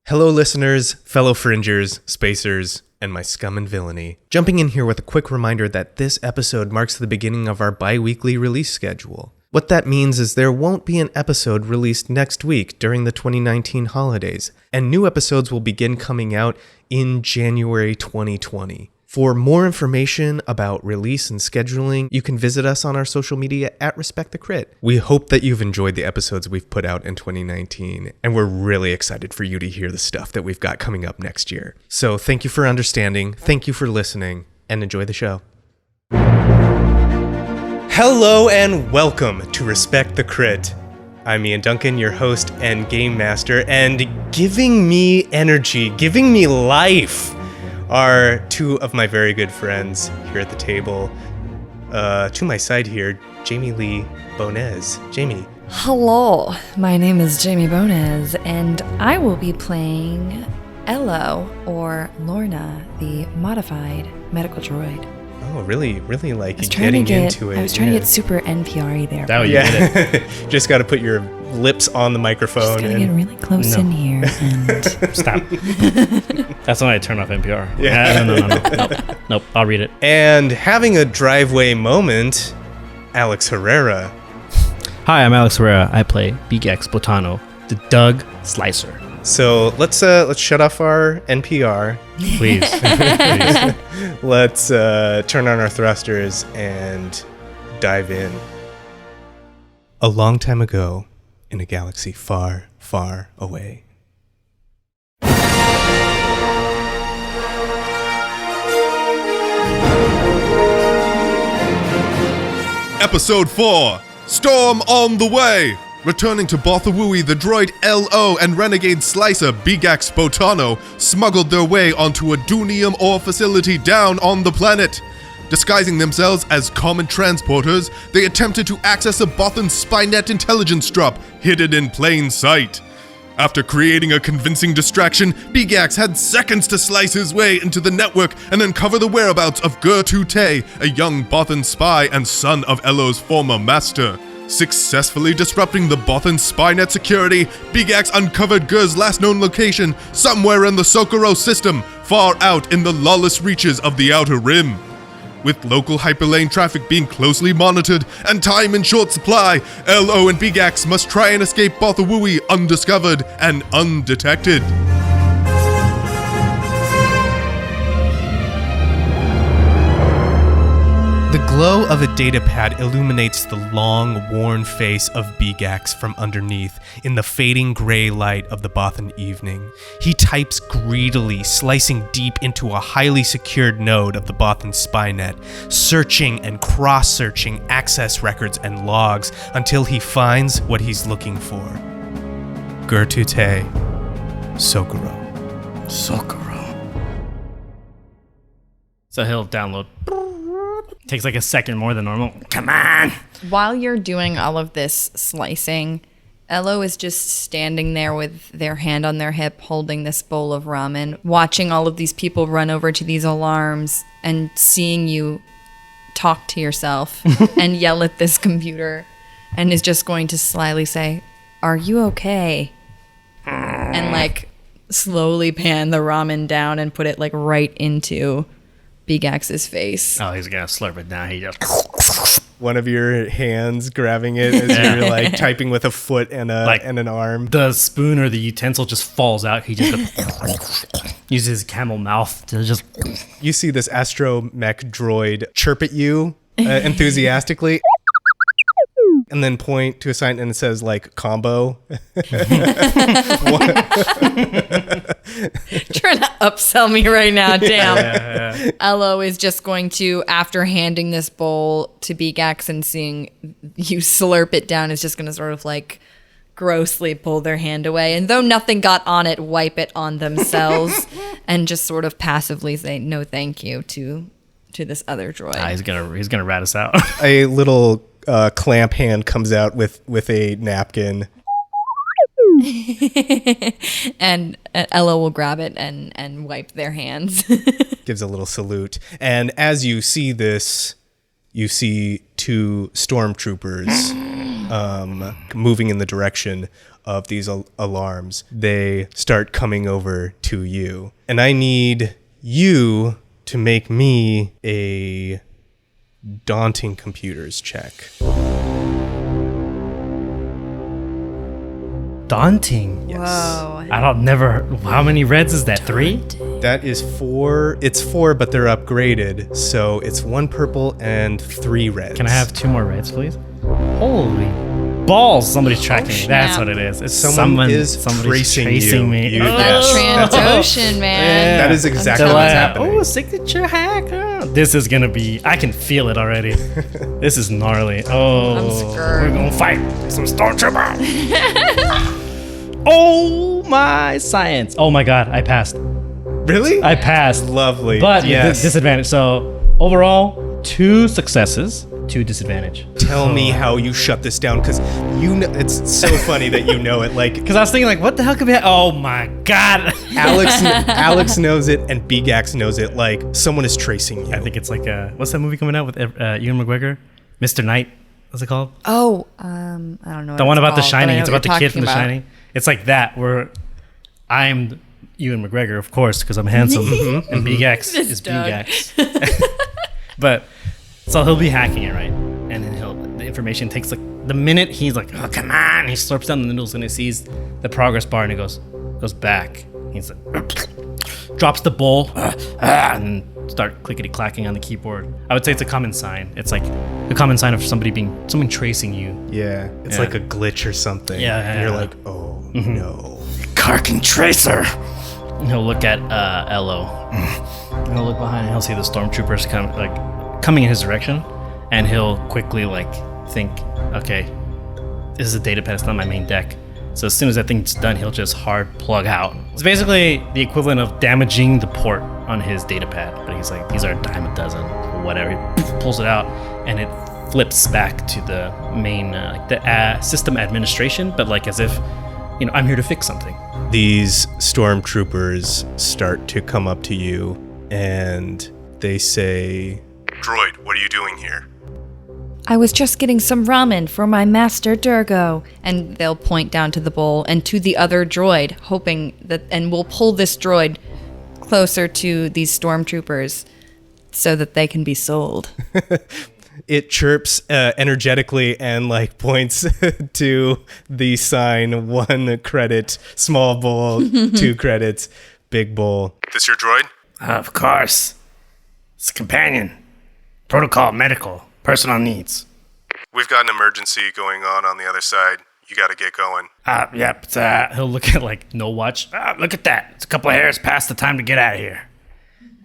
Hello listeners, fellow fringers, spacers, and my scum and villainy. Jumping in here with a quick reminder that this episode marks the beginning of our bi-weekly release schedule. What that means is there won't be an episode released next week during the 2019 holidays, and new episodes will begin coming out in January 2020. For more information about release and scheduling, you can visit us on our social media at Respect the Crit. We hope that you've enjoyed the episodes we've put out in 2019, and we're really excited for you to hear the stuff that we've got coming up next year. So thank you for understanding, thank you for listening, and enjoy the show. Hello and welcome to Respect the Crit. I'm Ian Duncan, your host and game master, and giving me energy, giving me life, are two of my very good friends here at the table. To my side here, Jamie Lee Bonez. Jamie. Hello, my name is Jamie Bonez, and I will be playing Elo, or Lorna, the modified medical droid. Oh, really like getting into it. I was trying to get super NPR-y there. Oh, yeah. Just got to put your lips on the microphone. Just gotta get really close in here and... Stop. That's when I turn off NPR. Yeah. Nope, I'll read it. And having a driveway moment, Alex Herrera. Hi, I'm Alex Herrera. I play Beegax Botano, the Doug Slicer. So let's shut off our NPR. Please. Let's turn on our thrusters and dive in. A long time ago, in a galaxy far, far away. Episode 4, Storm on the Way! Returning to Bothawui, the droid Elo and renegade slicer Beegax Botano smuggled their way onto a doonium ore facility down on the planet. Disguising themselves as common transporters, they attempted to access a Bothan Spy Net intelligence drop hidden in plain sight. After creating a convincing distraction, Beegax had seconds to slice his way into the network and uncover the whereabouts of Gir Tu'Tey, a young Bothan spy and son of Elo's former master. Successfully disrupting the Bothan Spy Net security, Beegax uncovered Gir's last known location somewhere in the Socorro system, far out in the lawless reaches of the Outer Rim. With local hyperlane traffic being closely monitored and time in short supply, Elo and Beegax must try and escape Bothawui undiscovered and undetected. The glow of a datapad illuminates the long, worn face of Beegax from underneath in the fading gray light of the Bothan evening. He types greedily, slicing deep into a highly secured node of the Bothan Spy Net, searching and cross-searching access records and logs until he finds what he's looking for. Gir Tu'Tey, Socorro. So he'll download. Takes like a second more than normal. Come on! While you're doing all of this slicing, Elo is just standing there with their hand on their hip, holding this bowl of ramen, watching all of these people run over to these alarms and seeing you talk to yourself and yell at this computer, and is just going to slyly say, "Are you okay?" And like slowly pan the ramen down and put it like right into Beegax's face. Oh, he's gonna slurp it down. He just One of your hands grabbing it as you're like typing with a foot and an arm. the spoon or the utensil just falls out. He just uses his camel mouth to just. You see this astromech droid chirp at you enthusiastically. And then point to a sign and it says like combo. Trying to upsell me right now, damn. Yeah. Elo is just going to, after handing this bowl to Beegax and seeing you slurp it down, is just going to sort of like grossly pull their hand away. And though nothing got on it, wipe it on themselves and just sort of passively say no thank you to this other droid. He's gonna rat us out. A little clamp hand comes out with a napkin. And Elo will grab it and wipe their hands. Gives a little salute. And as you see this, you see 2 stormtroopers moving in the direction of these alarms. They start coming over to you. And I need you to make me a daunting computers check. Daunting. Yes. Whoa. I don't never. How many reds is that? 3? That is 4. It's 4, but they're upgraded. So it's 1 purple and 3 reds. Can I have 2 more reds, please? Holy balls! Somebody's tracking me. That's snap. what it is. It's Somebody's tracing me. You- Oh. yes. Trans-ocean, man. That is exactly So, what's happening. Oh, signature hack. This is gonna be. I can feel it already. This is gnarly. Oh, I'm scared. we're gonna fight some stormtrooper. Oh my science! Oh my god, I passed. Really? I passed. Lovely. But yes. disadvantage. So overall, 2 successes, 2 disadvantage. Tell me how you shut this down, because you know it's so funny that you know it. Like Because I was thinking, like, what the hell could be? Oh my god! Alex knows it, and Beegax knows it. Like someone is tracing you. I think it's like what's that movie coming out with Ewan McGregor? Mr. Knight. What's it called? Oh, I don't know. The what one it's about The called, but I Shining. know It's what about the you're kid from The talking about. Shining. It's like that, where I'm Ewan McGregor, of course, because I'm handsome, and Beegax is Doug. Beegax. But so he'll be hacking it, right? And then the information takes like the minute he's like, oh come on, he slurps down the noodles and he sees the progress bar and he goes back. He's like, drops the bowl and start clickety clacking on the keyboard. I would say it's a common sign. It's like a common sign of someone tracing you. Yeah, it's Yeah. like a glitch or something. Yeah, and you're yeah. like, oh no. Karkin Tracer. And he'll look at Elo. And he'll look behind and he'll see the stormtroopers coming in his direction. And he'll quickly think, okay, this is a data pad, it's not my main deck. So as soon as that thing's done, he'll just hard plug out. It's basically the equivalent of damaging the port on his data pad. But he's like, these are a dime a dozen or whatever. He pulls it out and it flips back to the main system administration, but like as if, I'm here to fix something. These stormtroopers start to come up to you and they say, "Droid, what are you doing here?" I was just getting some ramen for my master Durgo. And they'll point down to the bowl and to the other droid, hoping that, and we'll pull this droid closer to these stormtroopers so that they can be sold. It chirps energetically and points to the sign 1 credit, small bowl, 2 credits, big bowl. This your droid? Of course. It's a companion. Protocol, medical, personal needs. We've got an emergency going on the other side. You got to get going. Yep. He'll look at no watch. Look at that. It's a couple of hairs past the time to get out of here.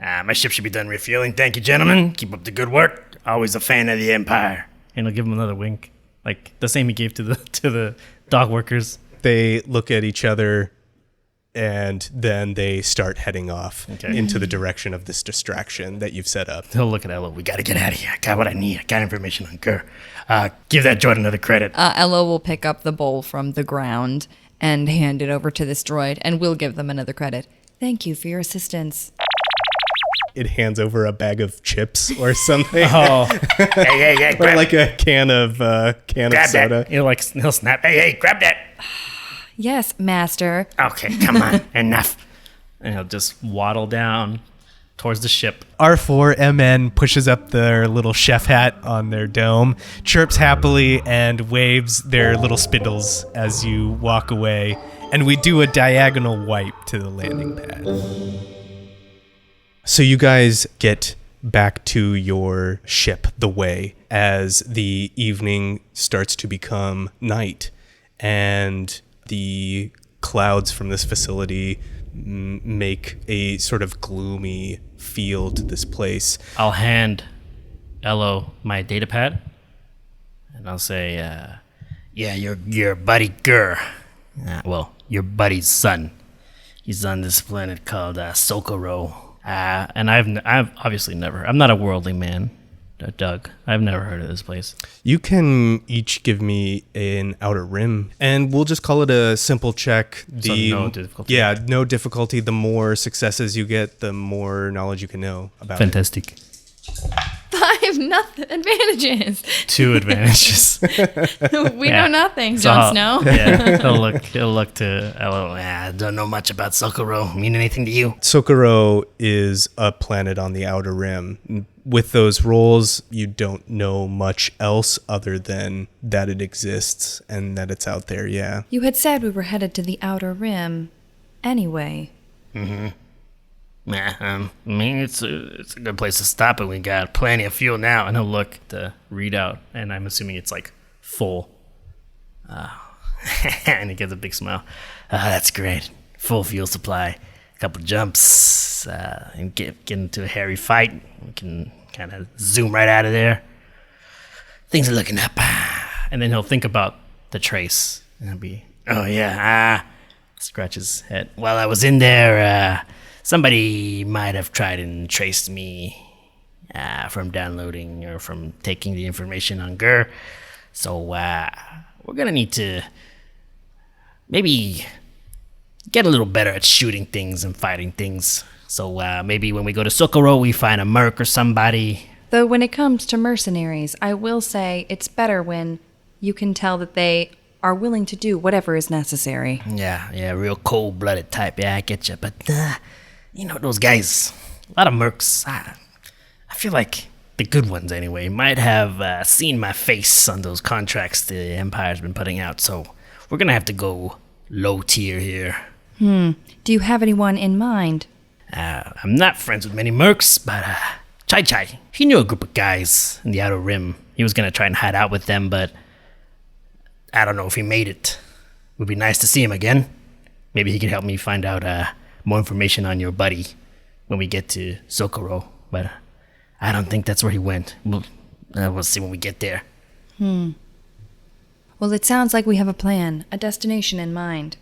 My ship should be done refueling. Thank you, gentlemen. Keep up the good work. Always a fan of the Empire. And he'll give him another wink, like the same he gave to the dock workers. They look at each other, and then they start heading off into the direction of this distraction that you've set up. He'll look at Elo. We gotta get out of here. I got what I need. I got information on Gir. Give that droid another credit. Elo will pick up the bowl from the ground and hand it over to this droid, and we'll give them another credit. Thank you for your assistance. It hands over a bag of chips or something. Oh, hey, Or grab, like a can of grab soda. that. He'll snap. Hey, grab that. Yes, master. Okay, come on, enough. And he'll just waddle down towards the ship. R4MN pushes up their little chef hat on their dome, chirps happily, and waves their little spindles as you walk away. And we do a diagonal wipe to the landing pad. So you guys get back to your ship, the Way, as the evening starts to become night. And the clouds from this facility make a sort of gloomy feel to this place. I'll hand Elo my data pad, and I'll say, yeah, your buddy Gir. Your buddy's son. He's on this planet called Socorro. And I've obviously never. I'm not a worldly man, Doug. I've never heard of this place. You can each give me an outer rim, and we'll just call it a simple check. So no difficulty. Yeah, no difficulty. The more successes you get, the more knowledge you can know about Fantastic. 5 nothing advantages. 2 advantages. We know nothing, So Jon Snow. Yeah, he'll look to Elo. I don't know much about Socorro. Mean anything to you? Socorro is a planet on the outer rim. With those roles, you don't know much else other than that it exists and that it's out there, yeah. You had said we were headed to the outer rim anyway. Yeah, I mean, it's a good place to stop, and we got plenty of fuel now. And he'll look at the readout, and I'm assuming it's like full. And he gives a big smile. That's great. Full fuel supply. A couple jumps, and get into a hairy fight. We can kind of zoom right out of there. Things are looking up. And then he'll think about the trace. And he'll be, oh yeah, scratch his head. While I was in there, somebody might have tried and traced me from downloading or from taking the information on Gir. So we're going to need to maybe get a little better at shooting things and fighting things. So maybe when we go to Socorro, we find a merc or somebody. Though when it comes to mercenaries, I will say it's better when you can tell that they are willing to do whatever is necessary. Yeah, real cold-blooded type. Yeah, I get you. But, you know, those guys, a lot of mercs, I feel like the good ones anyway, might have seen my face on those contracts the Empire's been putting out. So we're going to have to go low tier here. Do you have anyone in mind? I'm not friends with many mercs, but Chai, he knew a group of guys in the Outer Rim. He was going to try and hide out with them, but I don't know if he made it. Would be nice to see him again. Maybe he could help me find out more information on your buddy when we get to Socorro, but I don't think that's where he went. We'll see when we get there. Well, it sounds like we have a plan, a destination in mind.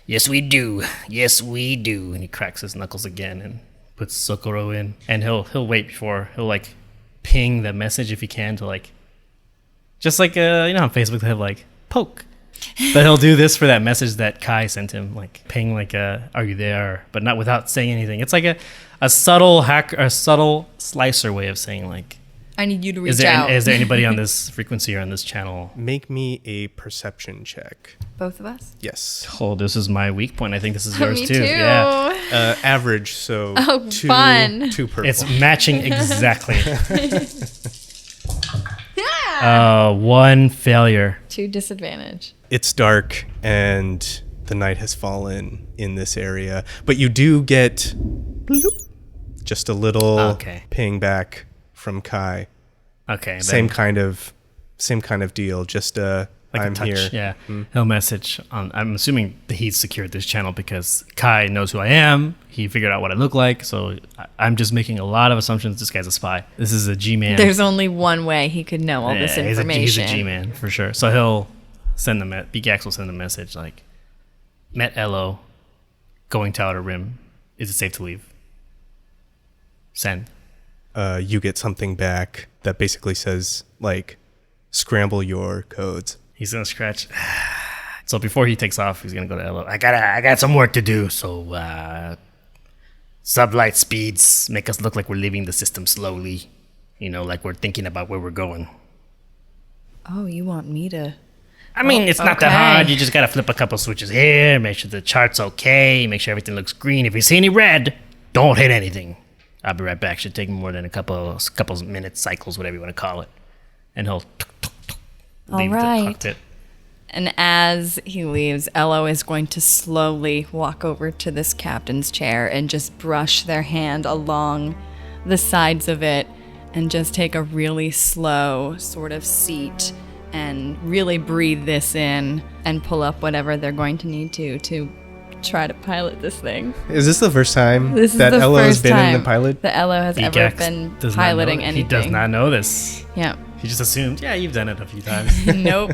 Yes, we do. And he cracks his knuckles again and puts Socorro in. And he'll wait before he'll like ping the message if he can to like, just like you know on Facebook they have like poke, but he'll do this for that message that Kai sent him, like ping like are you there, but not without saying anything. It's like a subtle hack, or a subtle slicer way of saying like, I need you to reach out. Is there anybody on this frequency or on this channel? Make me a perception check. Both of us? Yes. Oh, this is my weak point. I think this is yours Me too. too. Yeah, Average, so fun. 2 purple. it's matching exactly. 1 failure. 2 disadvantage. It's dark and the night has fallen in this area, but you do get just a little ping back from Kai. Okay. Same kind of deal. Just Like I'm a touch, here. yeah. He'll message on. I'm assuming that he's secured this channel because Kai knows who I am. He figured out what I look like, so I'm just making a lot of assumptions. This guy's a spy. This is a G-man. There's only one way he could know all this information. He's a G-man for sure. So he'll send Beegax will send a message like, met Elo, going to Outer Rim. Is it safe to leave? Send. You get something back that basically says like, scramble your codes. He's gonna scratch. So before he takes off, he's gonna go to Elo. I got some work to do. So sublight speeds make us look like we're leaving the system slowly. You know, like we're thinking about where we're going. Oh, you want me to? I mean, it's not that hard. You just gotta flip a couple switches here, make sure the chart's okay, make sure everything looks green. If you see any red, don't hit anything. I'll be right back. Should take more than a couple minutes, cycles, whatever you want to call it. And he'll leave the cockpit. And as he leaves, Elo is going to slowly walk over to this captain's chair and just brush their hand along the sides of it and just take a really slow sort of seat and really breathe this in and pull up whatever they're going to need to try to pilot this thing. Is this the first time This is that the Elo has first been in time the pilot? that Elo has ever been piloting anything. He does not know this. Yeah. He just assumed, yeah, you've done it a few times. Nope.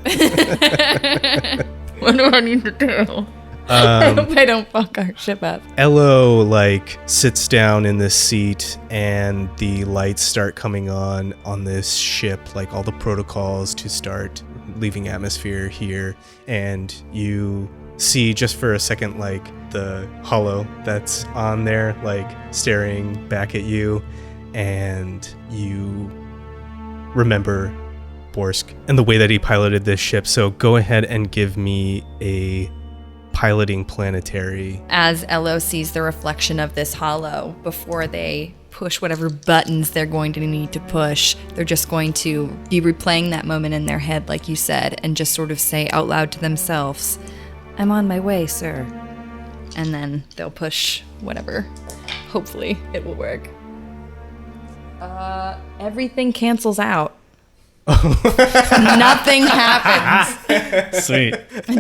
What do I need to do? I hope I don't fuck our ship up. Elo like sits down in this seat and the lights start coming on this ship, like all the protocols to start leaving atmosphere here, and you see just for a second like the holo that's on there like staring back at you, and you remember Borsk and the way that he piloted this ship. So go ahead and give me a piloting planetary. As Elo sees the reflection of this hollow, before they push whatever buttons they're going to need to push, they're just going to be replaying that moment in their head, like you said, and just sort of say out loud to themselves, "I'm on my way, sir." And then they'll push whatever. Hopefully it will work. Everything cancels out. Nothing happens. Sweet.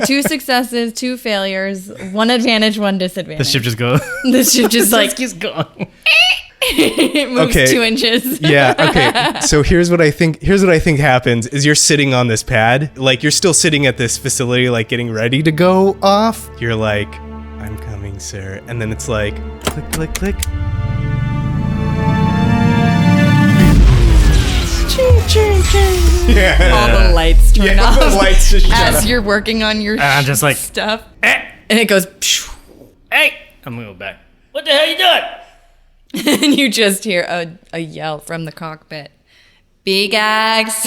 2 successes, 2 failures, 1 advantage, 1 disadvantage. The ship just goes. The ship just like keeps going. it moves Okay. 2 inches. Yeah, okay. So here's what I think happens is you're sitting on this pad, like you're still sitting at this facility, like getting ready to go off. You're like, "I'm coming, sir." And then it's like, click, click, click. Yeah. All the lights turn off the lights just shut as off. you're working on your I'm just like, stuff. "Eh, And it goes, pshh, hey!" I'm gonna go back. What the hell you doing? and you just hear a yell from the cockpit. Beegax.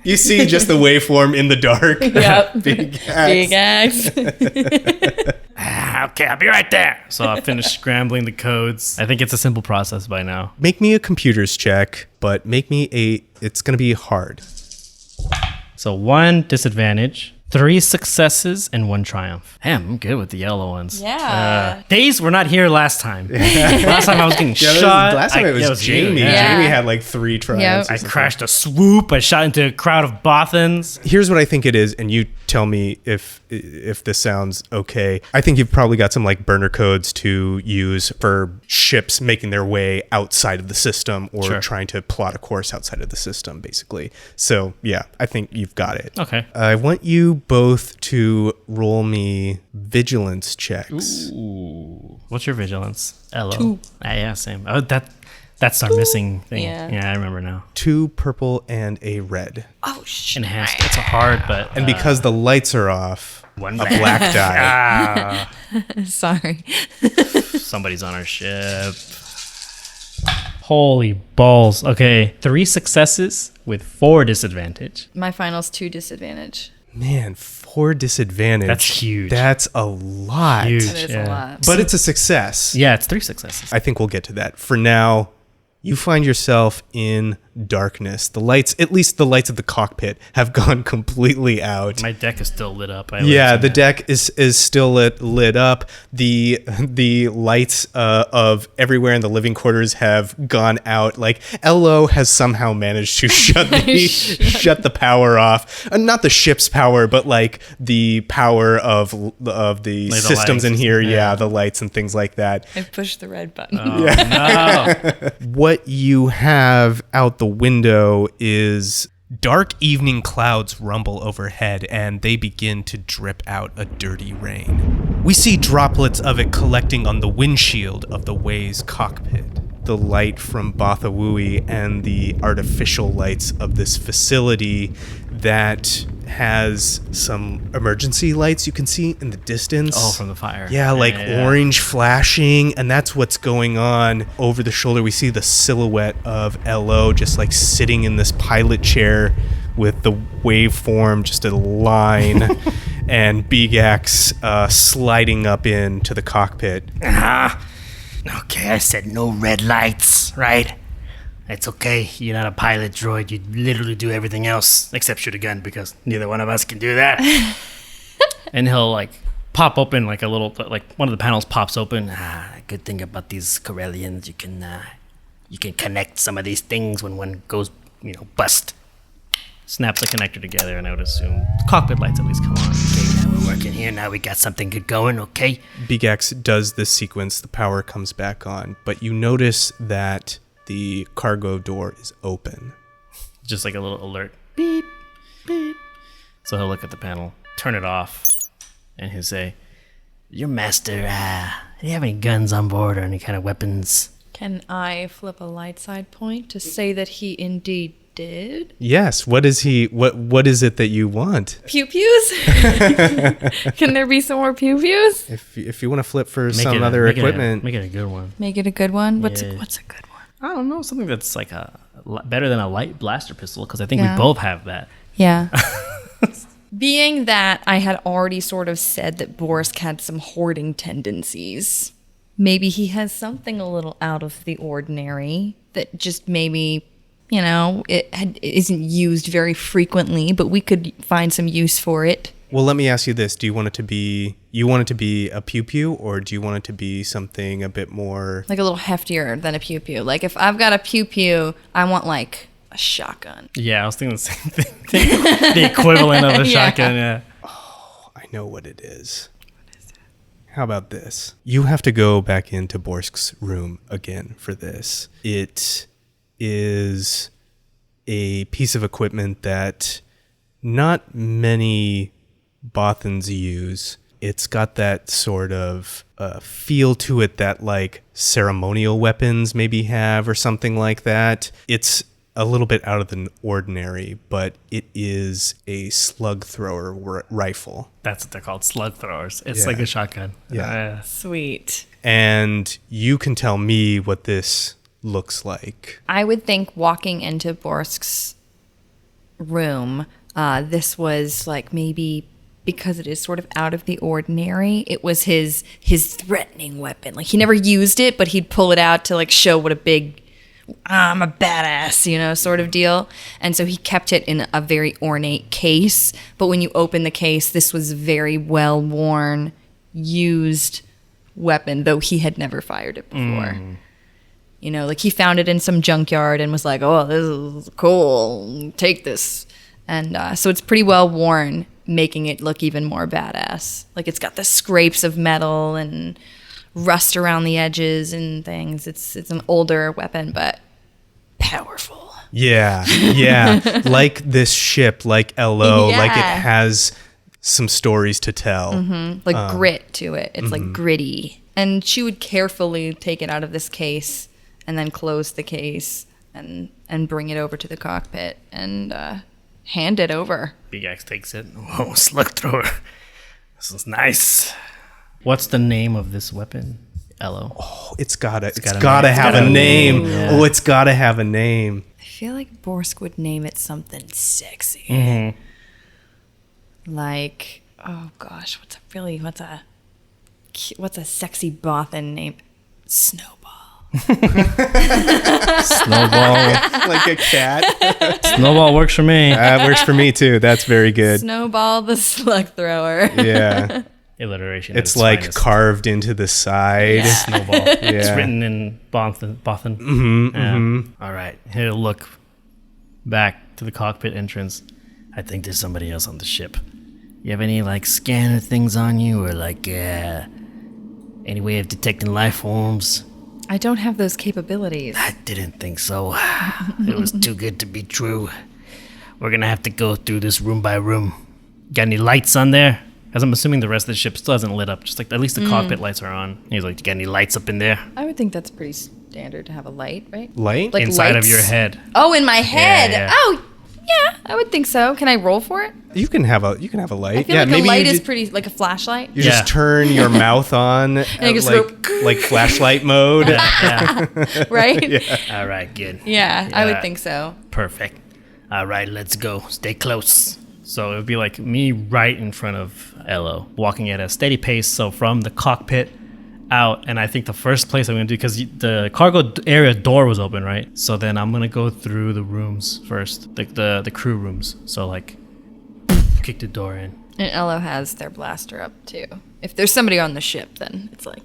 You see just the waveform in the dark. Yep. Beegax. Beegax. Okay, I'll be right there. So I finished scrambling the codes. I think it's a simple process by now. Make me a computers check, but it's going to be hard. So 1 disadvantage, 3 successes, and 1 triumph. Damn, I'm good with the yellow ones. Yeah. Days were not here last time. Last time I was getting shot. Last time it was Jamie. you. Yeah. Jamie had like 3 triumphs. Yep. I crashed a swoop. I shot into a crowd of Bothans. Here's what I think it is, and you tell me if this sounds okay. I think you've probably got some like burner codes to use for ships making their way outside of the system or Sure. trying to plot a course outside of the system, basically. So yeah, I think you've got it. Okay. I want you both to roll me vigilance checks. Ooh. What's your vigilance? Elo. 2. Yeah, same. Oh, that's our missing thing. Yeah. I remember now. 2 purple and a red. Oh, shit. Enhanced. It's a hard, but And because the lights are off, one a black die. Sorry. Somebody's on our ship. Holy balls. Okay, 3 successes with 4 disadvantage. My final's 2 disadvantage. Man, 4 disadvantage. That's huge. That's a lot. Huge. That is Yeah. a lot. But it's a success. Yeah, it's 3 successes. I think we'll get to that. For now, you find yourself in darkness. The lights, at least the lights of the cockpit, have gone completely out. My deck is still lit up. Yeah, the deck is still lit up. The lights of everywhere in the living quarters have gone out. Like Elo has somehow managed to shut the power off. Not the ship's power, but like the power of the Like the systems in lights. here. Yeah. Yeah, the lights and things like that. I pushed the red button. Oh, no. What you have out the window is dark evening clouds rumble overhead and they begin to drip out a dirty rain. We see droplets of it collecting on the windshield of the Way's cockpit. The light from Bothawui and the artificial lights of this facility that has some emergency lights you can see in the distance. Oh, from the fire. Yeah, like orange flashing, and that's what's going on over the shoulder. We see the silhouette of Elo just like sitting in this pilot chair with the waveform just a line, and Beegax sliding up into the cockpit. Okay, I said no red lights, right? It's okay. You're not a pilot droid. You literally do everything else except shoot a gun because neither one of us can do that. And he'll like pop open like a little, like one of the panels pops open. Good thing about these Corellians, you can connect some of these things when one goes, bust. Snaps the connector together, and I would assume cockpit lights at least come on. Okay, now we're working here. Now we got something good going, okay? Beegax does this sequence, the power comes back on, but you notice that the cargo door is open. Just like a little alert. Beep, beep. So he'll look at the panel, turn it off, and he'll say, Your master, do you have any guns on board or any kind of weapons? Can I flip a light side point to say that he indeed did? Yes, what is it that you want? Pew pews? Can there be some more pew pews? If you want to flip for make some it other equipment. Make it a good one. Make it a good one. What's Yeah. a good one? I don't know, something that's like better than a light blaster pistol, because I think Yeah. we both have that. Yeah. Being that I had already sort of said that Borsk had some hoarding tendencies, maybe he has something a little out of the ordinary that just maybe, it isn't used very frequently, but we could find some use for it. Well, let me ask you this. Do you want it to be a pew-pew, or do you want it to be something a bit more... Like a little heftier than a pew-pew. Like if I've got a pew-pew, I want like a shotgun. Yeah, I was thinking the same thing. The equivalent of a shotgun, yeah. I know what it is. What is it? How about this? You have to go back into Borsk's room again for this. It is a piece of equipment that not many Bothans use. It's got that sort of feel to it that like ceremonial weapons maybe have or something like that. It's a little bit out of the ordinary, but it is a slug thrower rifle. That's what they're called, slug throwers. It's Yeah. like a shotgun. Yeah. Sweet. And you can tell me what this looks like. I would think walking into Borsk's room, this was like maybe because it is sort of out of the ordinary. It was his threatening weapon. Like he never used it, but he'd pull it out to like show what a big, I'm a badass, sort of deal. And so he kept it in a very ornate case. But when you open the case, this was very well worn, used weapon, though he had never fired it before. Like he found it in some junkyard and was like, oh, this is cool. Take this. And so it's pretty well worn, making it look even more badass. Like it's got the scrapes of metal and rust around the edges and things. It's an older weapon, but powerful. Yeah. Like this ship, like Elo, like it Yeah. has some stories to tell. Like grit to it. It's like gritty. And she would carefully take it out of this case and then close the case and bring it over to the cockpit and hand it over. Beegax takes it. Whoa, slug thrower. This is nice. What's the name of this weapon, Elo? Oh, it's gotta gotta have have a a name. yeah. Oh, it's gotta have a name. I feel like Borsk would name it something sexy. Like, oh gosh, what's a sexy Bothan name? Snowball. Snowball. Like a cat. Snowball works for me. That works for me too. That's very good. Snowball the slug thrower. Yeah. Alliteration. It's at its like finest. carved into the side. Yeah. Snowball. It's Yeah. written in Bothan. Yeah. All right. He'll look back to the cockpit entrance. I think there's somebody else on the ship. You have any, like, scanner things on you? Or, like, any way of detecting life forms? I don't have those capabilities. I didn't think so. It was too good to be true. We're gonna have to go through this room by room. Got any lights on there? Because I'm assuming the rest of the ship still hasn't lit up. Just like at least the cockpit lights are on. He's like, you got any lights up in there? I would think that's pretty standard to have a light, right? Light? Like Inside lights? of your head. Oh, in my head. yeah. Oh, yeah, I would think so. Can I roll for it? You can have a light. I feel like a light is pretty, like a flashlight. You Yeah. just turn your mouth on, you just like flashlight mode. Right? All right, good. Yeah, I would Yeah. think so. Perfect. All right, let's go. Stay close. So it would be like me right in front of Elo, walking at a steady pace. So from the cockpit out, and I think the first place I'm going to do, because the cargo area door was open, right? So then I'm going to go through the rooms first, like the crew rooms. So like, kick the door in. And Elo has their blaster up too. If there's somebody on the ship, then it's like,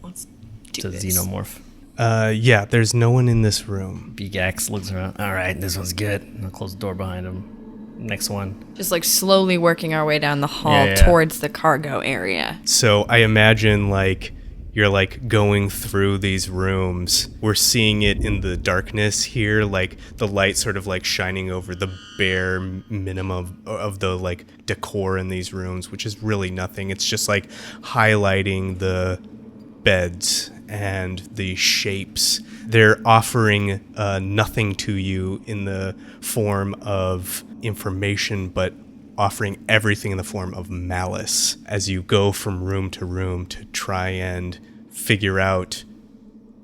let's do It's a this. xenomorph. Yeah, there's no one in this room. Beegax looks around. All right, this one's good. And I'll close the door behind him. Next one. Just like slowly working our way down the hall Yeah. towards the cargo area. So I imagine like you're like going through these rooms. We're seeing it in the darkness here, like the light sort of like shining over the bare minimum of the like decor in these rooms, which is really nothing. It's just like highlighting the beds and the shapes. They're offering nothing to you in the form of information, but offering everything in the form of malice as you go from room to room to try and figure out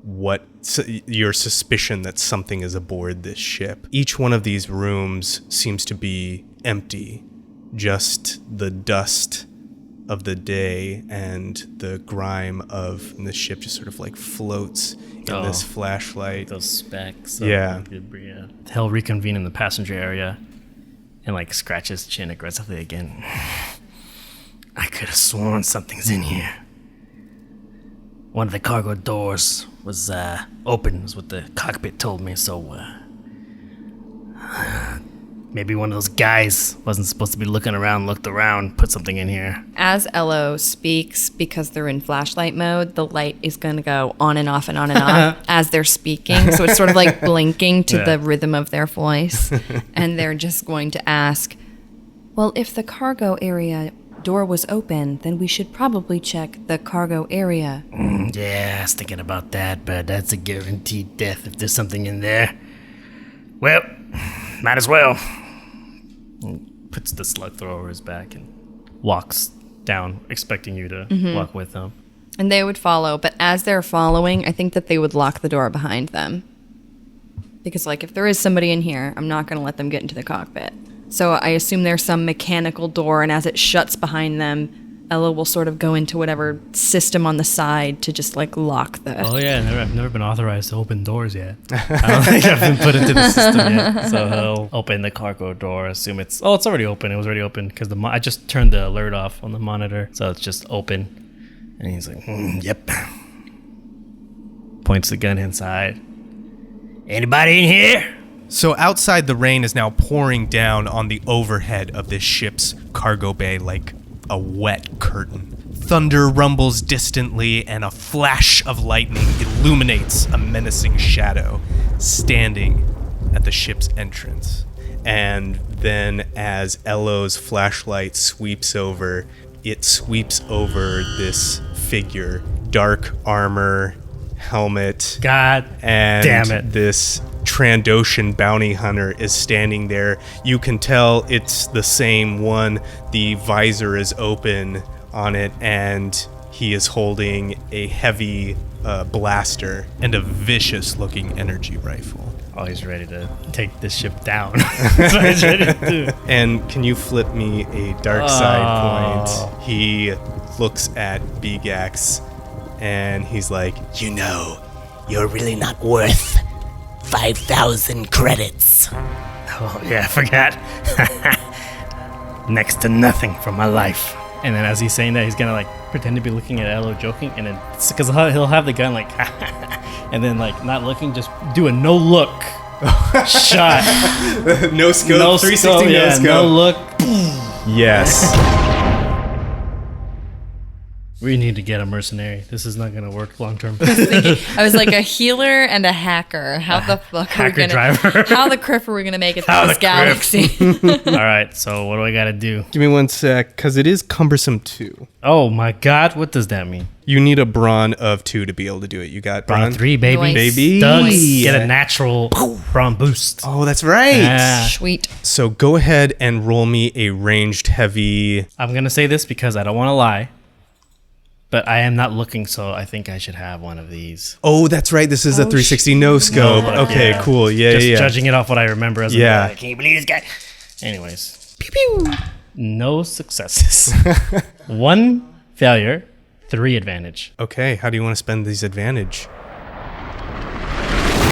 your suspicion that something is aboard this ship. Each one of these rooms seems to be empty. Just the dust of the day and the grime of the ship just sort of like floats in this flashlight. Those specks. Yeah. He'll reconvene in the passenger area and like scratch his chin aggressively again. I could have sworn something's in here. One of the cargo doors was open, is what the cockpit told me, so maybe one of those guys wasn't supposed to be looking around, looked around, put something in here. As Elo speaks, because they're in flashlight mode, the light is going to go on and off and on and off as they're speaking. So it's sort of like blinking to the rhythm of their voice. And they're just going to ask, well, if the cargo area door was open, then we should probably check the cargo area. Yeah, I was thinking about that, but that's a guaranteed death if there's something in there. Well, might as well. Puts the slug thrower over his back and walks down, expecting you to walk with him. And they would follow, but as they're following, I think that they would lock the door behind them. Because, like, if there is somebody in here, I'm not going to let them get into the cockpit. So I assume there's some mechanical door, and as it shuts behind them, Ella will sort of go into whatever system on the side to just, like, lock the... Oh, yeah, I've never been authorized to open doors yet. I don't think I've been put into the system yet. So he'll open the cargo door, assume it's... Oh, it's already open. It was already open, because I just turned the alert off on the monitor, so it's just open. And he's like, Yep. points the gun inside. Anybody in here? So outside, the rain is now pouring down on the overhead of this ship's cargo bay like a wet curtain. Thunder rumbles distantly, and a flash of lightning illuminates a menacing shadow standing at the ship's entrance. And then as Elo's flashlight sweeps over, it sweeps over this figure. Dark armor, helmet, God and damn it. This Trandoshan bounty hunter is standing there. You can tell it's the same one. The visor is open on it, and he is holding a heavy blaster and a vicious-looking energy rifle. Oh, he's ready to take this ship down. That's what he's ready to do. And can you flip me a dark side point? He looks at Beegax, and he's like, You know, you're really not worth 5,000 credits. Oh, yeah, I forgot. Next to nothing from my life. And then as he's saying that, he's gonna like pretend to be looking at Elo, joking, and then because he'll have the gun like, and then like not looking, just do a no look shot. no scope, No 360 scope, no scope. no look. Yes. We need to get a mercenary. This is not gonna work long term. I was like a healer and a hacker. How the fuck are we Hacker gonna... driver. How the criff are we gonna make it How through this the galaxy? All right, so what do I gotta do? Give me 1 sec, because it is cumbersome too. Oh my God, what does that mean? You need a brawn of 2 to be able to do it. You got Brawn 3, baby. Nice. Baby. Doug, Nice. get a natural brawn boost. Oh, that's right. Yeah. Sweet. So go ahead and roll me a ranged heavy. I'm gonna say this because I don't want to lie, but I am not looking, so I think I should have one of these. Oh, that's right. This is a 360 no scope. Yeah. Okay, Yeah. cool. Yeah, Just yeah. judging it off what I remember as Yeah. a guy. Can you believe this guy? Anyways. Pew pew. No successes. 1 failure, 3 advantage. Okay, how do you want to spend these advantage?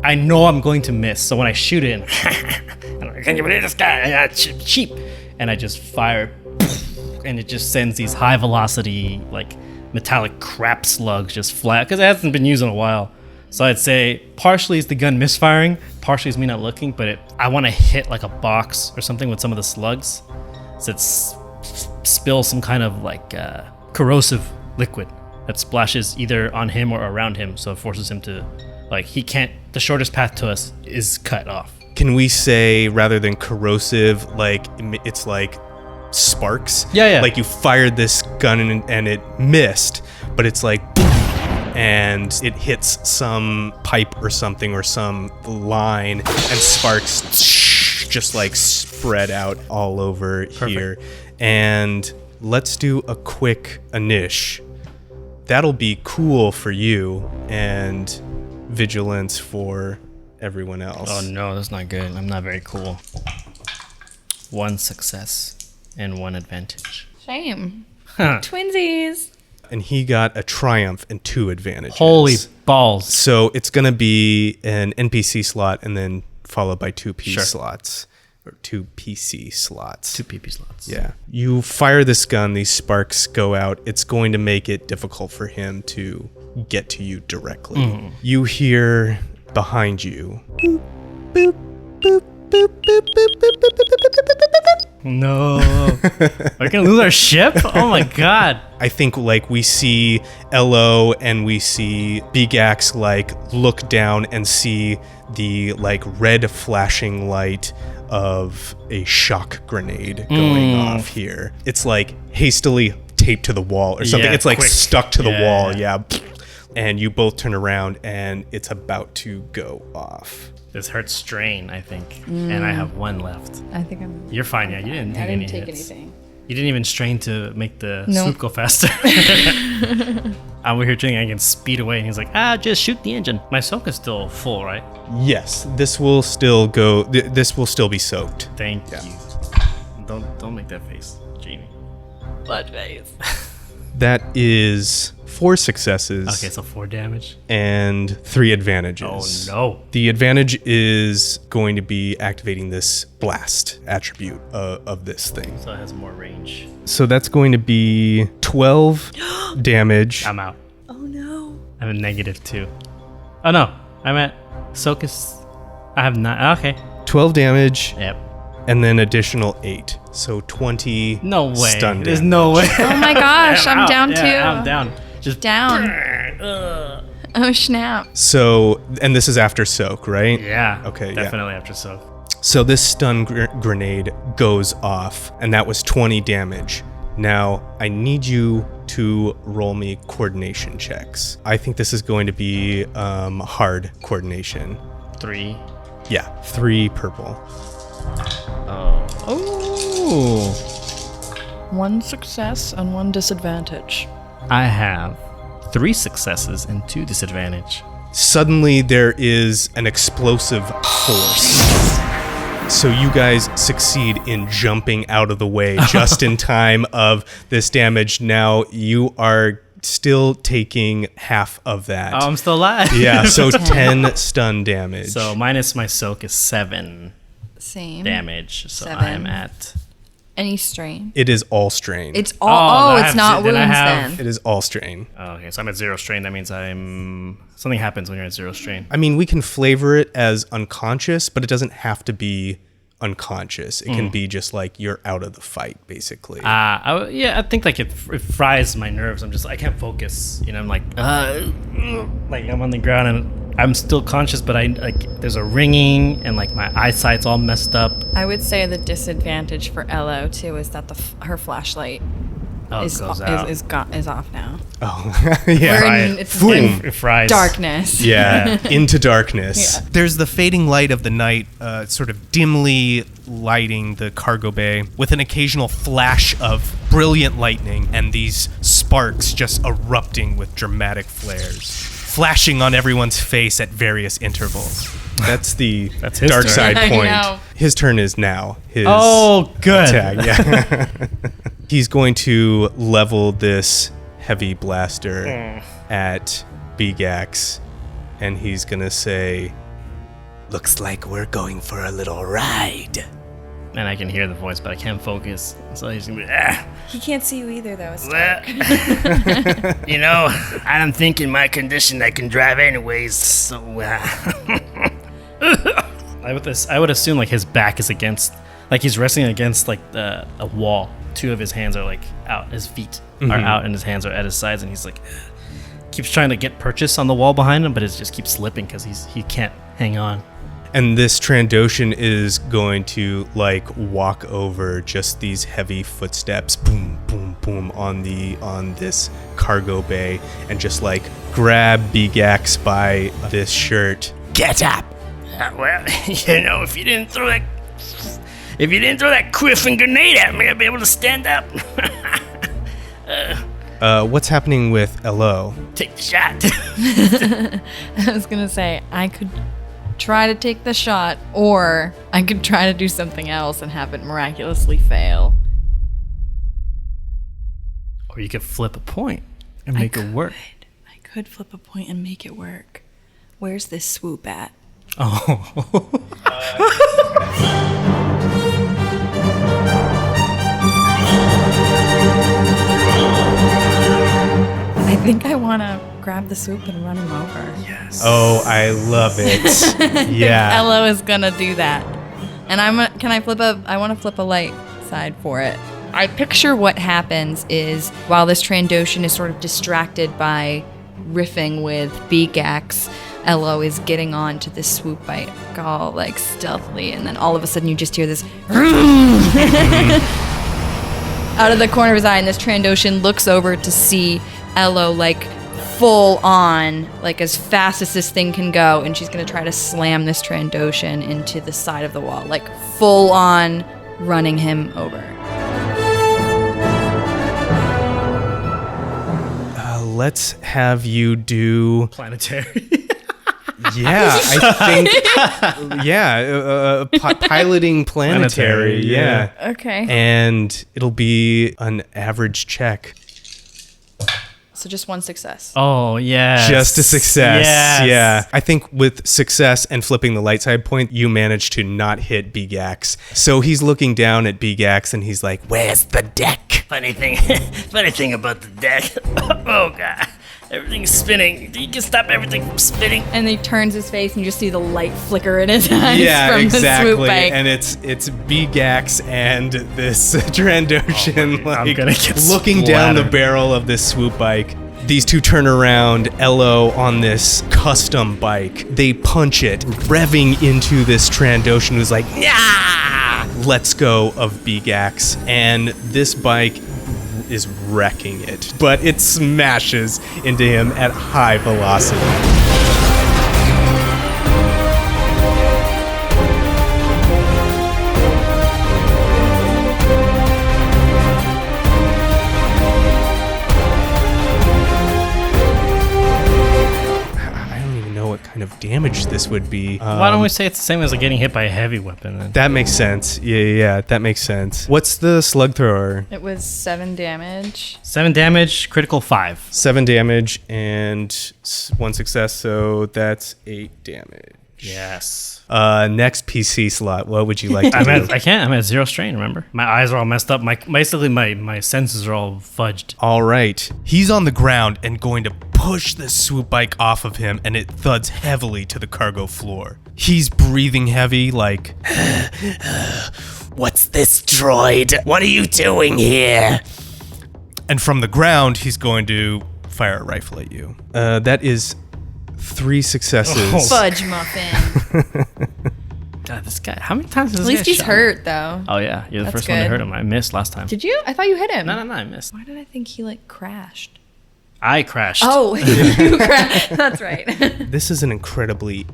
I know I'm going to miss, so when I shoot it, can you believe this guy? Cheap. And I just fire, and it just sends these high velocity, like metallic crap slugs just flat, because it hasn't been used in a while. So I'd say partially is the gun misfiring, partially is me not looking, but I want to hit like a box or something with some of the slugs, so it spills some kind of like corrosive liquid that splashes either on him or around him, so it forces him to, like, he can't, the shortest path to us is cut off. Can we say, rather than corrosive, like it's like sparks? Yeah. Like you fired this gun and it missed, but it's like, and it hits some pipe or something or some line, and sparks just like spread out all over here. And let's do a quick Anish. That'll be cool for you, and vigilance for everyone else. Oh no, that's not good. I'm not very cool. 1 success and 1 advantage. Shame. Huh. Twinsies. And he got a triumph and 2 advantages. Holy balls. So it's going to be an NPC slot and then followed by 2 P Sure. slots. Or 2 PC slots. 2 PP slots. Yeah. You fire this gun, these sparks go out. It's going to make it difficult for him to get to you directly. You hear behind you. Boop, boop, boop, boop, boop, boop, boop, boop, boop. No. We're gonna lose our ship? Oh my god. I think like we see Elo and we see Beegax like look down and see the like red flashing light of a shock grenade going off here. It's like hastily taped to the wall or something. Yeah, it's like quick. stuck to the Yeah. wall. Yeah. And you both turn around and it's about to go off. This hurts strain, I think. And I have 1 left. I think I'm. You're fine, yeah. You didn't take I any didn't take hits. anything. You didn't even strain to make the No. swoop go faster. I'm over here thinking I can speed away, and he's like, just shoot the engine. My soak is still full, right? Yes, this will still go. This will still be soaked. Thank you. Don't make that face, Jamie. Blood face. That is 4 successes. Okay, so 4 damage. And 3 advantages. Oh no. The advantage is going to be activating this blast attribute of this thing. So it has more range. So that's going to be 12 damage. I'm out. Oh no. I'm a -2. Oh no. I'm at soak is. I have 9. Okay. 12 damage Yep. and then additional 8. So 20 No way. stun There's damage. no way. Oh my gosh, I'm out. down Yeah, too. I'm down. Just Down. Oh snap. So, and this is after soak, right? Yeah. Okay, yeah. Definitely after soak. So this stun grenade goes off, and that was 20 damage. Now, I need you to roll me coordination checks. I think this is going to be hard coordination. 3. Yeah, 3 purple. Oh. 1 success and 1 disadvantage. I have 3 successes and 2 disadvantage. Suddenly, there is an explosive force. So you guys succeed in jumping out of the way just in time of this damage. Now you are still taking half of that. Oh, I'm still alive. Yeah, so 10 stun damage. So minus my soak is 7 Same. damage. So 7. I am at. Any strain. It is all strain. It's all. Oh, Oh, I it's have not zi- then I wounds have- then. It is all strain. Oh, okay, so I'm at 0 strain. That means something happens when you're at 0 strain. I mean, we can flavor it as unconscious, but it doesn't have to be unconscious. It can be just like you're out of the fight, basically. I think like it fries my nerves. I can't focus. I'm like I'm on the ground and I'm still conscious, but there's a ringing and like my eyesight's all messed up. I would say the disadvantage for Elo too is that her flashlight is goes out. is off now. Oh, yeah. We're Right. in it's Boom. in It fries. darkness. Yeah, into darkness. Yeah. There's the fading light of the night, sort of dimly lighting the cargo bay, with an occasional flash of brilliant lightning and these sparks just erupting with dramatic flares, flashing on everyone's face at various intervals. That's the That's his dark turn. side I point. know. His turn is now. His Oh, good. attack, yeah. He's going to level this heavy blaster at Beegax, and he's gonna say, "Looks like we're going for a little ride." And I can hear the voice, but I can't focus. So he's gonna be, He can't see you either though. It's dark. I don't think in my condition I can drive anyways, so I would assume like his back is against, like he's resting against like a wall. 2 of his hands are like out. His feet are out, and his hands are at his sides, and he's like keeps trying to get purchase on the wall behind him, but it just keeps slipping because he can't hang on. And this Trandoshan is going to like walk over just these heavy footsteps, boom, boom, boom, on this cargo bay, and just like grab Beegax by this shirt. get up. Well, if you didn't throw that quiff and grenade at me, I'd be able to stand up. What's happening with Elo? Take the shot. I was gonna say I could try to take the shot, or I could try to do something else and have it miraculously fail. Or you could flip a point and make it work. I could flip a point and make it work. Where's this swoop at? Oh. I think I want to grab the swoop and run him over. Yes. Oh, I love it. Yeah. Elo is gonna do that, and I want to flip a light side for it. I picture what happens is while this Trandoshan is sort of distracted by riffing with Beegax, Elo is getting on to this swoop bike all like stealthily, and then all of a sudden you just hear this out of the corner of his eye, and this Trandoshan looks over to see Elo like full on, like as fast as this thing can go, and she's gonna try to slam this Trandoshan into the side of the wall, like full on running him over. Let's have you do. Planetary. Yeah, I think. Yeah, piloting planetary. Yeah. Okay. And it'll be an average check. So just one success. Oh, yeah. Just a success. Yes. Yeah. I think with success and flipping the light side point, you managed to not hit Beegax. So he's looking down at Beegax and he's like, Where's the deck? Funny thing about the deck. Oh god, everything's spinning. You can stop everything from spinning. And he turns his face and you just see the light flicker in his eyes yeah, from the exactly. swoop bike. And it's Beegax and this Trandoshan I'm gonna get looking down the splattered. barrel of this swoop bike. These two turn around, Elo on this custom bike. They punch it, revving into this Trandoshan who's like, "Yeah, let's go" of Beegax. And this bike is wrecking it, but it smashes into him at high velocity. Kind of damage this would be. Why don't we say it's the same as like getting hit by a heavy weapon? Then? That makes sense. Yeah, that makes sense. What's the slug thrower? It was 7 damage. 7 damage, critical 5. 7 damage and 1 success, so that's 8 damage. Yes. Next PC slot. What would you like to do? I can't. I'm at 0 strain. Remember, my eyes are all messed up. My senses are all fudged. All right. He's on the ground and going to push this swoop bike off of him, and it thuds heavily to the cargo floor. He's breathing heavy, like, What's this, droid? What are you doing here? and from the ground, he's going to fire a rifle at you. That is 3 successes. Fudge muffin. God, this guy. How many times has At this least guy he's shot? hurt though. Oh yeah, you're the That's first one to good. hurt him. I missed last time. Did you? I thought you hit him. No, I missed. Why did I think he like crashed? I crashed. Oh, you crashed. That's right. This is an incredibly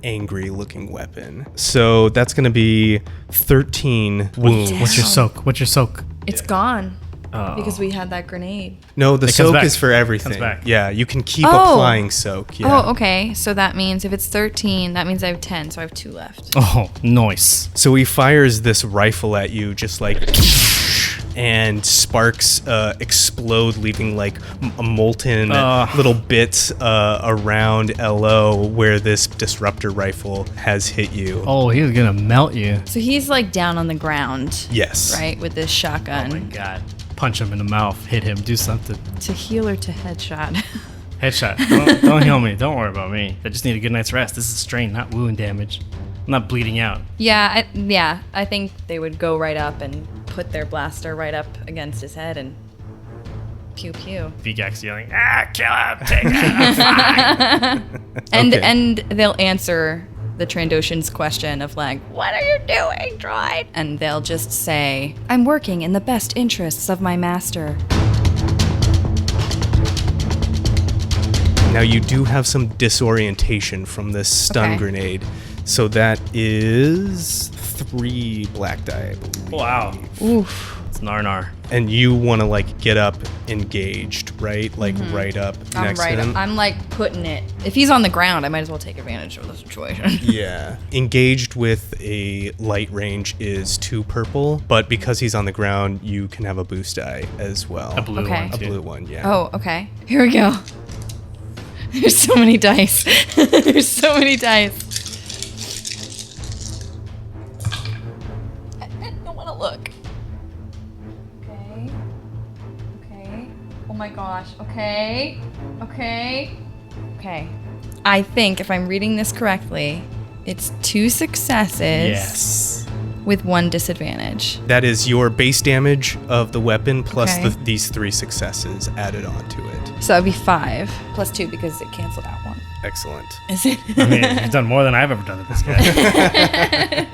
angry looking weapon. So that's going to be 13 wounds. What's your soak? What's your soak? It's gone Oh. because we had that grenade. No, the It comes soak back. is for everything. Comes back. Yeah, you can keep Oh. applying soak. Yeah. Oh, okay. So that means if it's 13, that means I have 10. So I have 2 left. Oh, nice. So he fires this rifle at you, just like, and sparks explode, leaving like molten little bits around Elo where this disruptor rifle has hit you. Oh, he's gonna melt you. So he's like down on the ground, Yes. right, with this shotgun. Oh my god. Punch him in the mouth. Hit him. Do something. To heal or to headshot? Headshot. Don't heal me. Don't worry about me. I just need a good night's rest. This is strain, not wound damage. I'm not bleeding out. Yeah, I think they would go right up and put their blaster right up against his head and pew pew. Beegax yelling, kill him, take him. And Okay. and they'll answer the Trandoshan's question of like, what are you doing, droid? And they'll just say, I'm working in the best interests of my master. Now you do have some disorientation from this stun Okay. grenade. So that is 3 black die, I believe. Wow. Oof. It's Narnar. And you want to like get up engaged, right? Like right up I'm next right. to him. I'm like putting it. If he's on the ground, I might as well take advantage of the situation. Yeah. Engaged with a light range is 2 purple, but because he's on the ground, you can have a boost die as well. A blue Okay. one, A too. blue one, yeah. Oh, okay. Here we go. There's so many dice. There's so many dice. I don't want to look. Okay. Okay. Oh my gosh. Okay. Okay. Okay. I think if I'm reading this correctly, it's 2 successes Yes. with 1 disadvantage. That is your base damage of the weapon plus Okay. these 3 successes added onto it. So that'd be 5 plus 2 because it canceled out 1. Excellent. Is it? I mean, you've done more than I've ever done to this guy.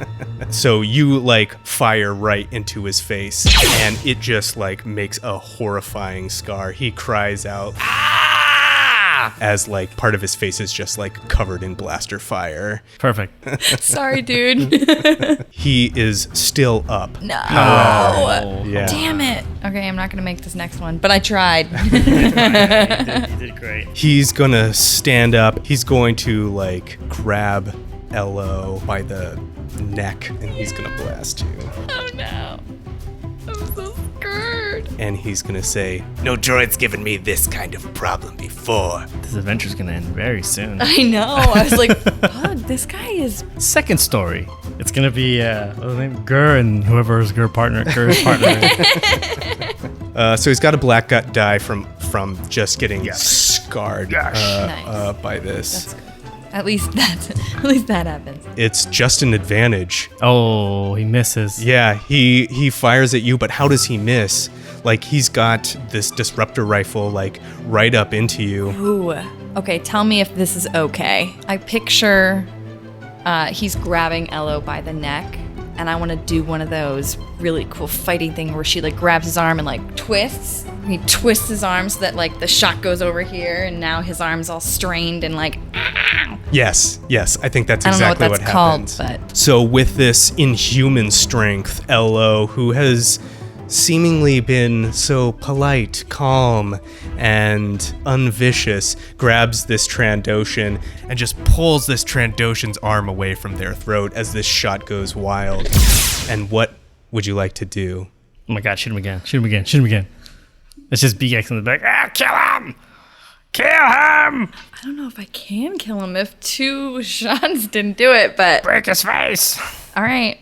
So you like fire right into his face and it just like makes a horrifying scar. He cries out, "Ah!" as like part of his face is just like covered in blaster fire. Perfect. Sorry, dude. He is still up. No. Yeah. Damn it. Okay, I'm not going to make this next one, but I tried. You did great. He's gonna stand up. He's going to like grab Elo by the neck and he's gonna blast you. Oh no. I'm so scared. And he's gonna say, "No droid's given me this kind of problem before." This adventure's gonna end very soon. I know. I was like, fuck, this guy is. Second story. It's gonna be what's his name? Gir and whoever his Gir's partner. So he's got a black gut die from just getting scarred Nice. by this. That's good. At least that happens. It's just an advantage. Oh, he misses. Yeah, he fires at you, but how does he miss? Like he's got this disruptor rifle like right up into you. Ooh. Okay, tell me if this is okay. I picture he's grabbing Elo by the neck, and I want to do one of those really cool fighting thing where she like grabs his arm and like twists. He twists his arm so that like the shot goes over here, and now his arm's all strained and like. Ow. Yes, I think that's I don't exactly know what what that's called, happens. but So with this inhuman strength, Elo, who has seemingly been so polite, calm, and unvicious, grabs this Trandoshan and just pulls this Trandoshan's arm away from their throat as this shot goes wild. And what would you like to do? Oh my god, shoot him again. Shoot him again. Shoot him again. It's just Beegax in the back. Ah, kill him! Kill him! I don't know if I can kill him if 2 shots didn't do it, but Break his face! all right.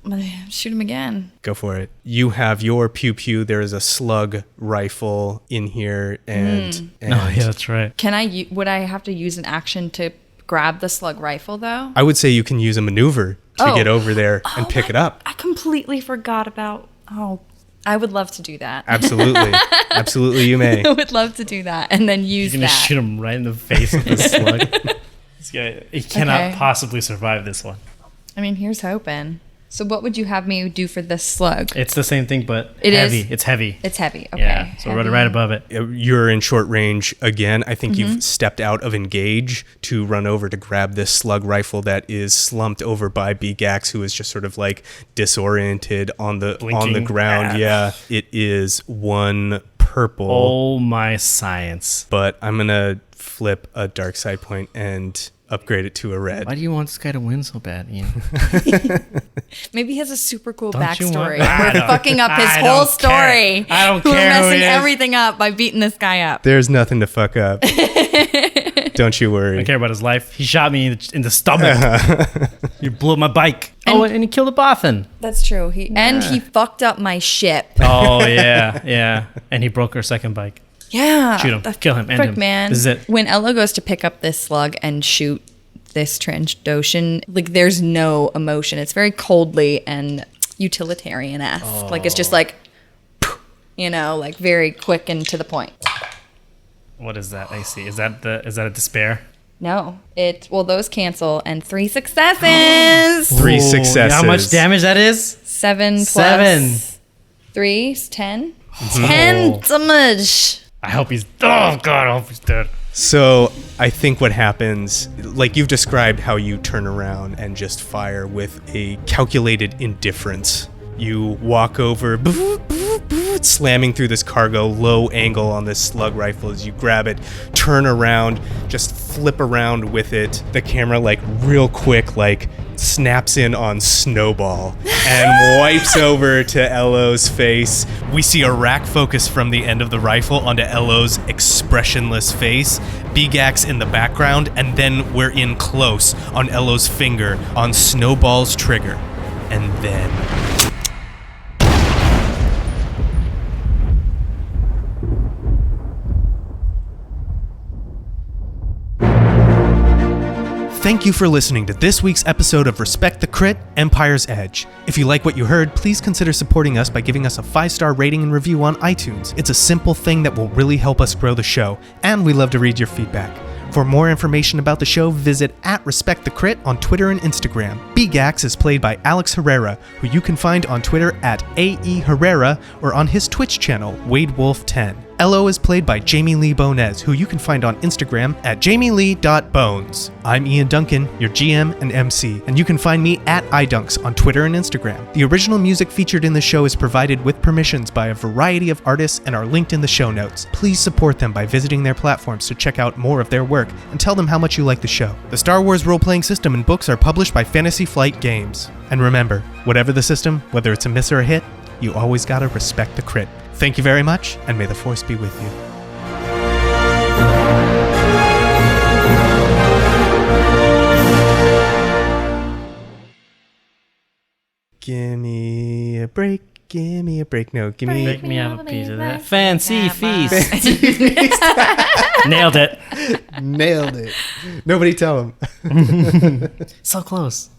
I'm gonna shoot him again. Go for it. You have your pew pew. There is a slug rifle in here, and Oh yeah, that's right. Can I? Would I have to use an action to grab the slug rifle though? I would say you can use a maneuver to get over there and pick it up. I completely forgot about. Oh, I would love to do that. Absolutely, absolutely, you may. I would love to do that and then use You're gonna that. shoot him right in the face with this slug. This guy, he cannot Okay. possibly survive this one. I mean, here's hoping. So, what would you have me do for this slug? It's the same thing, but It heavy. is? It's heavy. It's heavy. Okay. Yeah, so heavy. right above it. You're in short range again. I think Mm-hmm. you've stepped out of engage to run over to grab this slug rifle that is slumped over by Beegax, who is just sort of like disoriented on the Blinking. ground. Ah. Yeah, it is 1 purple, Oh my science. but I'm gonna flip a dark side point and upgrade it to a red. Why do you want this guy to win so bad, Ian? Maybe he has a super cool Don't you backstory. want- I We're don't- fucking up his I whole don't care. story. I don't We're care who messing he is. everything up by beating this guy up. There's nothing to fuck up. Don't you I worry. don't care about his life. He shot me in the stomach. He blew up my bike. And he killed a Bothan. That's true. And he fucked up my ship. Oh yeah. And he broke our second bike. Yeah. Shoot him. Kill him. End Frick, him. man. This is it. When Elo goes to pick up this slug and shoot this Trandoshan, like there's no emotion. It's very coldly and utilitarian-esque. Like it's just like, like very quick and to the point. What is that? I see. Is that a despair? No, those cancel and 3 successes. 3 Ooh, successes. How much damage that is? 7 plus 7. 3 is 10. 10 damage. I hope he's. Oh god! I hope he's dead. So I think what happens, like you've described how you turn around and just fire with a calculated indifference You walk over, slamming through this cargo, low angle on this slug rifle as you grab it, turn around, just flip around with it. The camera, like, real quick, like, snaps in on Snowball and wipes over to Elo's face. We see a rack focus from the end of the rifle onto Elo's expressionless face, Beegax in the background, and then we're in close on Elo's finger on Snowball's trigger. And then... Thank you for listening to this week's episode of Respect the Crit, Empire's Edge. If you like what you heard, please consider supporting us by giving us a 5-star rating and review on iTunes. It's a simple thing that will really help us grow the show, and we love to read your feedback. For more information about the show, visit @RespectTheCrit on Twitter and Instagram. Beegax is played by Alex Herrera, who you can find on Twitter @AEHerrera or on his Twitch channel, WadeWolf10. Elo is played by Jamie Lee Bonez, who you can find on Instagram @jamielee.bones. I'm Ian Duncan, your GM and MC, and you can find me @idunks on Twitter and Instagram. The original music featured in the show is provided with permissions by a variety of artists and are linked in the show notes. Please support them by visiting their platforms to check out more of their work and tell them how much you like the show. The Star Wars role-playing system and books are published by Fantasy Flight Games. And remember, whatever the system, whether it's a miss or a hit, you always gotta respect the crit. Thank you very much, and may the Force be with you. Gimme a break, gimme a break. No, gimme... Make me have a piece of that fancy feast. Nailed it. Nailed it. Nobody tell him. So close.